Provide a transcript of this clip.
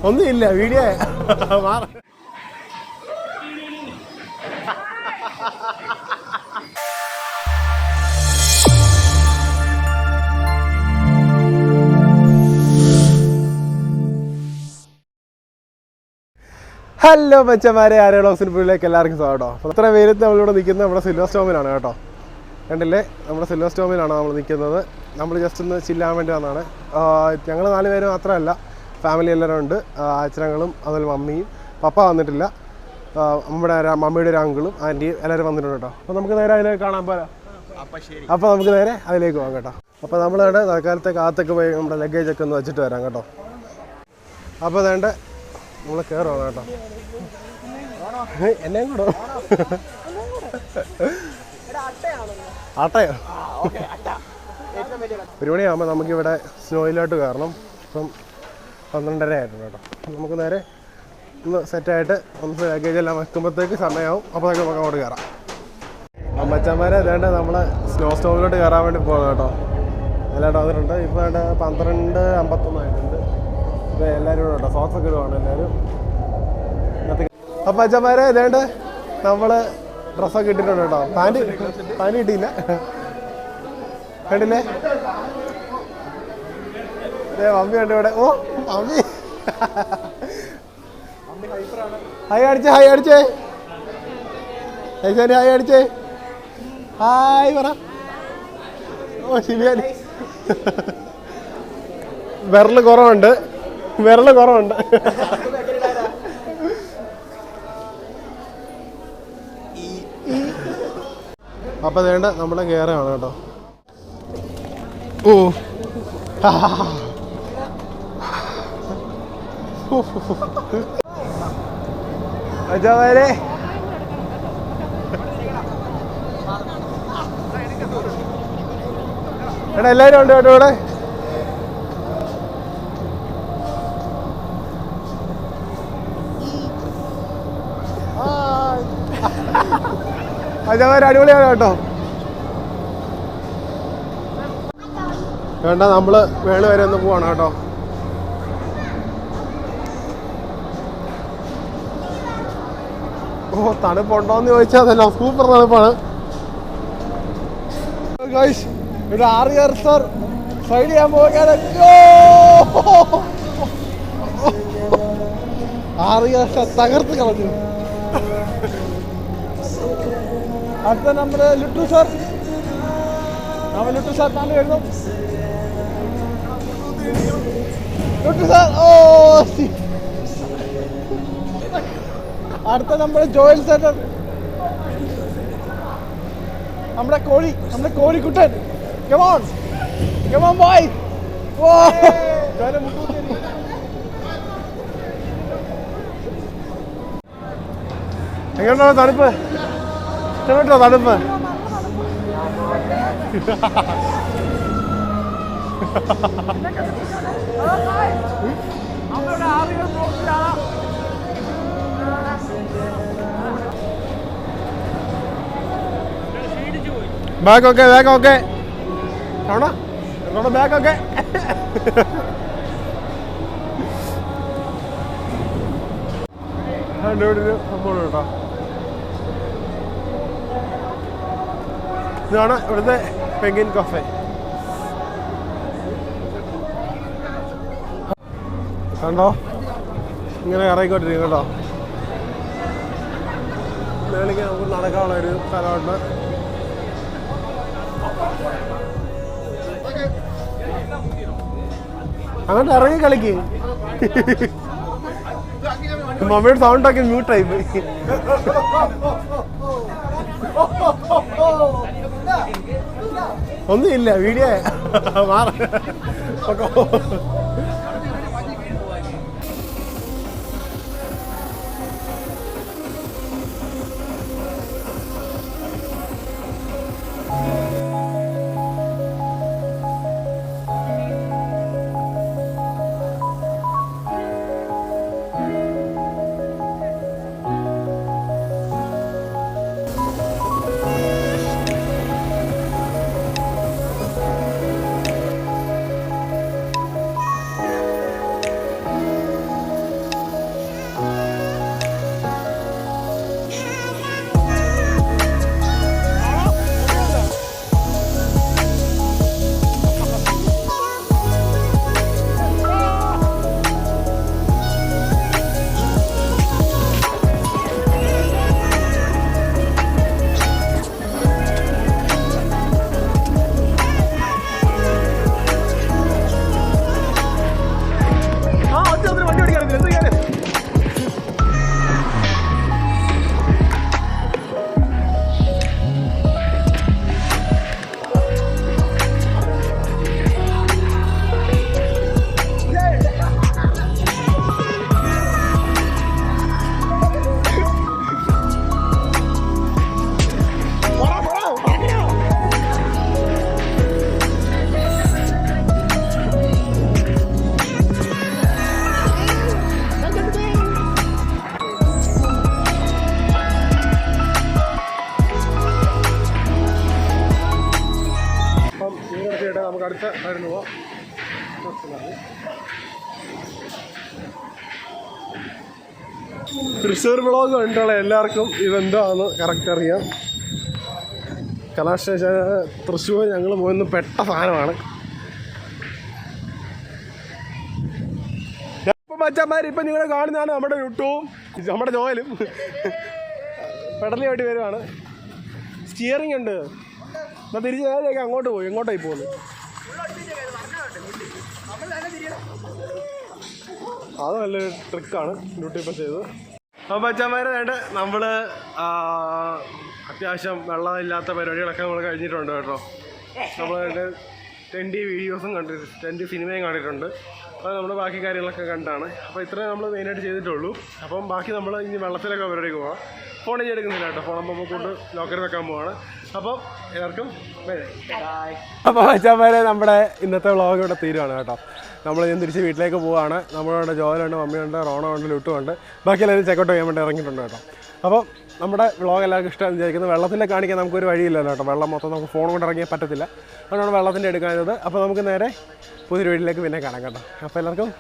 ഒന്നുമില്ല വീഡിയോ മാറ. ഹലോ മച്ചന്മാരെ, RER-VLOGS വീട്ടിലേക്ക് എല്ലാവർക്കും സ്വാഗതം. അപ്പോൾ അത്ര വെയിലത്ത് നമ്മളിവിടെ നിൽക്കുന്നത് നമ്മുടെ സിൽവർ സ്റ്റോമിലാണ് കേട്ടോ. കണ്ടില്ലേ, നമ്മുടെ സിൽവർ സ്റ്റോമിലാണ് നമ്മൾ നിൽക്കുന്നത്. നമ്മൾ ജസ്റ്റ് ഒന്ന് ചില്ലാൻ വേണ്ടി വന്നതാണ്. ഞങ്ങൾ 4 പേര് മാത്രമല്ല, ഫാമിലി എല്ലാവരും ഉണ്ട്. അച്ഛനങ്ങളും അതുപോലെ മമ്മിയും. പപ്പ വന്നിട്ടില്ല. നമ്മുടെ മമ്മിയുടെ ഒരു അങ്കിളും ആൻറ്റിയും എല്ലാവരും വന്നിട്ടുണ്ട് കേട്ടോ. അപ്പോൾ നമുക്ക് നേരെ അതിലേക്ക് കാണാൻ പോരാം. അപ്പോൾ നമുക്ക് നേരെ അതിലേക്ക് പോകാം കേട്ടോ. അപ്പോൾ നമ്മളിവിടെ തൽക്കാലത്തെ കാത്തൊക്കെ പോയി നമ്മുടെ ലഗേജൊക്കെ ഒന്ന് വെച്ചിട്ട് വരാം കേട്ടോ. അപ്പോൾ അതേണ്ട നമ്മൾ കയറുവാണ് കേട്ടോ. എന്നെയും കൂടെ ആട്ടയോ 1 മണിയാകുമ്പോൾ നമുക്കിവിടെ സ്നോയിലോട്ട് കയറണം. ഇപ്പം 12:30 ആയിരുന്നു കേട്ടോ. നമുക്ക് നേരെ ഒന്ന് സെറ്റായിട്ട് ഒന്ന് ലഗേജ് എല്ലാം വെക്കുമ്പോഴത്തേക്ക് സമയമാവും. അപ്പോഴത്തേക്ക് നമുക്ക് അങ്ങോട്ട് കയറാം. അമ്മച്ചന്മാരെ അതേണ്ട നമ്മൾ സ്നോ സ്റ്റോമിലോട്ട് കയറാൻ വേണ്ടി പോകണം കേട്ടോ. എല്ലാവരും വന്നിട്ടുണ്ട്. ഇപ്പോൾ വേണ്ട 12:51 ആയിട്ടുണ്ട്. ഇപ്പോൾ എല്ലാവരും കൂടെ കേട്ടോ, സോക്സൊക്കെ ഇടുവാണ് എല്ലാവരും. അപ്പം അച്ഛന്മാരെ ഇതേണ്ട നമ്മൾ ഡ്രസ്സൊക്കെ ഇട്ടിട്ടുണ്ട് കേട്ടോ. പാൻറ് കിട്ടിയില്ല, കണ്ടില്ലേ? മമ്മി ഉണ്ട് ഇവിടെ. ഓ മമ്മി ഹായ് അടിച്ചേ, ഹായ് അടിച്ചേ, ഹായ് അടിച്ചേ, ഹായ് പറ. ഓ ശിവയാനി വിരല് കുറവുണ്ട്. അപ്പം വേണ്ട നമ്മളെ കയറാണ് കേട്ടോ. ഓ അജാവരെ എടാ എല്ലാവരും ഉണ്ട് കേട്ടോ ഇവിടെ. അജാവരെ അടിപൊളിയാണ് കേട്ടോ. വേണ്ട നമ്മള് വേള് വരെ ഒന്ന് പോവാണ് കേട്ടോ. ഓ തണുപ്പുണ്ടോന്ന് ചോദിച്ചാൽ അതല്ല, സൂപ്പർ തണുപ്പാണ്. ഇവിടെ RER സൈഡ് ചെയ്യാൻ പോകാൻ RER തകർത്ത് കളഞ്ഞു. അടുത്ത നമ്മുടെ ലുട്ടു സാർ താണ്ട് എഴുതും. ലുട്ടു സാർ ഓ അടുത്ത നമ്മുടെ ജോയൽ ചേട്ടൻ, നമ്മുടെ കോഴിക്കുട്ടൻ. Come on boy. എങ്ങനെയാണോ തണുപ്പ്? ഇഷ്ടപ്പെട്ടോ തണുപ്പ്? ബാഗൊക്കെ ആണോ ബാഗൊക്കെ സംഭവം കേട്ടോ. ഇതാണ് ഇവിടുത്തെ പെങ്കിൻ കഫേ. കണ്ടോ, ഇങ്ങനെ ഇറങ്ങിക്കൊണ്ടിരിക്കും കേട്ടോ. മേളിക്ക് നമുക്ക് നടക്കാനുള്ള ഒരു സ്ഥലമുണ്ട്. അങ്ങോട്ട് ഇറങ്ങി കളിക്ക്. മമ്മിയുടെ സൗണ്ടൊക്കെ മ്യൂട്ടായി പോയി. ഒന്നുമില്ല വീഡിയോ മാറ. തൃശ്ശൂർ വ്ളോഗ് കണ്ടുള്ള എല്ലാവർക്കും ഇതെന്താണെന്ന് കറക്റ്റ് അറിയാം. കലാശ തൃശ്ശൂർ ഞങ്ങൾ പോയിന്ന് പെട്ട സാധനമാണ്. മച്ചന്മാർ ഇപ്പം നിങ്ങൾ കാണുന്നതാണ് നമ്മുടെ യൂട്യൂബും നമ്മുടെ ജോയലും പെടലി വേണ്ടി വരുവാണ്. സ്റ്റിയറിംഗ് ഉണ്ട്. എന്നാൽ തിരിച്ച് നേരെയൊക്കെ അങ്ങോട്ട് പോയി. എങ്ങോട്ടായി പോകുന്നു? അത് നല്ലൊരു ട്രിക്കാണ് ഡ്യൂട്ടി ഇപ്പം ചെയ്തത്. അപ്പോൾ മച്ചന്മാരെ വേണ്ട നമ്മൾ അത്യാവശ്യം വെള്ളമില്ലാത്ത പരിപാടികളൊക്കെ നമ്മൾ കഴിഞ്ഞിട്ടുണ്ട് കേട്ടോ. നമ്മൾ 10 വീഡിയോസും കണ്ടിട്ടുണ്ട്, 10 സിനിമയും കണ്ടിട്ടുണ്ട്. അപ്പോൾ നമ്മൾ ബാക്കി കാര്യങ്ങളൊക്കെ കണ്ടാണ്. അപ്പോൾ ഇത്രയും നമ്മൾ മെയിനായിട്ട് ചെയ്തിട്ടുള്ളൂ. അപ്പം ബാക്കി നമ്മൾ ഇനി വെള്ളത്തിലൊക്കെ പരിപാടിക്ക് പോകാം. ഫോൺ ഇനി എടുക്കുന്നില്ല കേട്ടോ. ഫോൺ നമ്മൾ കൊണ്ട് ലോക്കറിൽ വെക്കാൻ പോവാണ്. അപ്പം എല്ലാവർക്കും അപ്പോൾ മച്ചാന്മാരെ നമ്മുടെ ഇന്നത്തെ വ്ളോഗ് ഇവിടെ തീരുവാണ് കേട്ടോ. നമ്മൾ ഞാൻ തിരിച്ച് വീട്ടിലേക്ക് പോവുകയാണ്. നമ്മളുണ്ട് ജോലുണ്ട്, മമ്മിയുണ്ട്, റോണോ ഉണ്ട്, ലുട്ടുമുണ്ട്. ബാക്കി എല്ലാവരും ചെക്കൗട്ട് ചെയ്യാൻ വേണ്ടി ഇറങ്ങിയിട്ടുണ്ട് കേട്ടോ. അപ്പം നമ്മുടെ വ്ളോഗ് എല്ലാവർക്കും ഇഷ്ടമാണെന്ന് വിചാരിക്കുന്നത്. വെള്ളത്തിൻ്റെ കാണിക്കാൻ നമുക്കൊരു വഴിയില്ലല്ലോ കേട്ടോ. വെള്ളം മൊത്തം നമുക്ക് ഫോൺ കൊണ്ട് ഇറങ്ങിയാൽ പറ്റത്തില്ല. അതുകൊണ്ടാണ് വെള്ളത്തിൻ്റെ എടുക്കാനത്. അപ്പോൾ നമുക്ക് നേരെ പുതിയൊരു വീട്ടിലേക്ക് പിന്നെ കാണാം കേട്ടോ. അപ്പോൾ എല്ലാവർക്കും